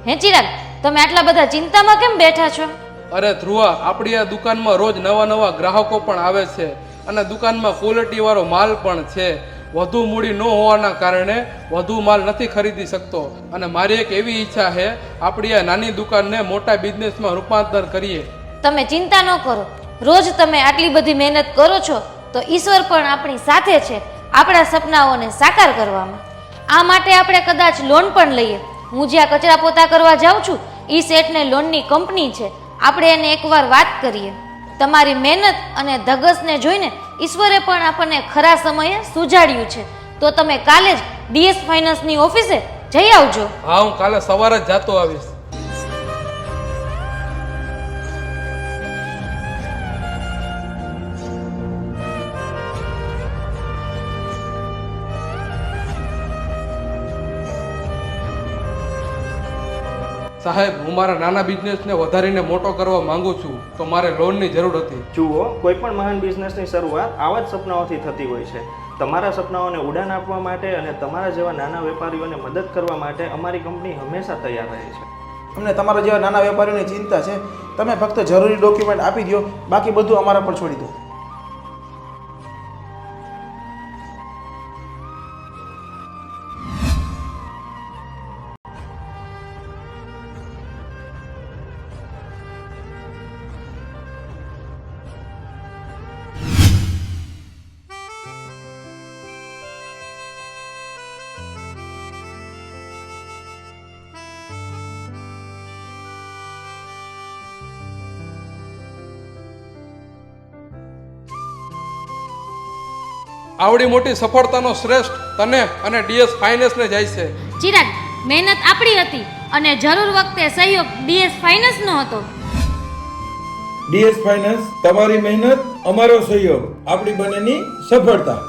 હે ચિરાગ, તમે આટલા બધા ચિંતામાં કેમ બેઠા છો? અરે ધ્રુવા, આપણી આ દુકાનમાં રોજ નવા નવા ગ્રાહકો પણ આવે છે અને દુકાનમાં ક્વોલિટી વાળો માલ પણ છે. વધુ મૂડી ન હોવાના કારણે વધુ માલ નથી ખરીદી શકતો અને મારી એક એવી ઈચ્છા છે, આપણી આ નાની દુકાનને મોટા બિઝનેસમાં રૂપાંતર કરીએ. તમે ચિંતા ન કરો. રોજ તમે આટલી બધી મહેનત કરો છો તો ઈશ્વર પણ આપણી સાથે છે આપણા સપનાઓને સાકાર કરવામાં. આ માટે આપણે કદાચ લોન પણ લઈએ. હું જ્યાં કચરા પોતા કરવા જાઉં છું એ શેઠને લોનની કંપની છે. આપણે એને એકવાર વાત કરીએ. તમારી મહેનત અને ધગસને જોઈને ઈશ્વરે પણ આપણને ખરા સમયે સુજાડ્યું છે. તો તમે કાલે જ DS ફાઇનાન્સની ઓફિસે જઈ આવજો. હા, હું કાલે સવારે જ જાતો આવીશ. સાહેબ, હું મારા નાના બિઝનેસને વધારીને મોટો કરવા માંગુ છું, તો મારે લોનની જરૂર હતી. જુઓ, કોઈ પણ મહાન બિઝનેસની શરૂઆત આવા જ સપનાઓથી થતી હોય છે. તમારા સપનાઓને ઉડાન આપવા માટે અને તમારા જેવા નાના વેપારીઓને મદદ કરવા માટે અમારી કંપની હંમેશા તૈયાર રહે છે. અમને તમારા જેવા નાના વેપારીઓની ચિંતા છે. તમે ફક્ત જરૂરી ડોક્યુમેન્ટ આપી દો, બાકી બધું અમારા પર છોડી દો. આવડી મોટી સફળતાનો શ્રેષ્ઠ તને અને DS ફાઇનાન્સને જાય છે. ચિરાગ, મહેનત આપણી હતી અને જરૂર વખતે સહયોગ DS ફાઇનાન્સનો હતો. DS ફાઇનાન્સ, તમારી મહેનત, અમારો સહયોગ, આપણી બંનેની સફળતા.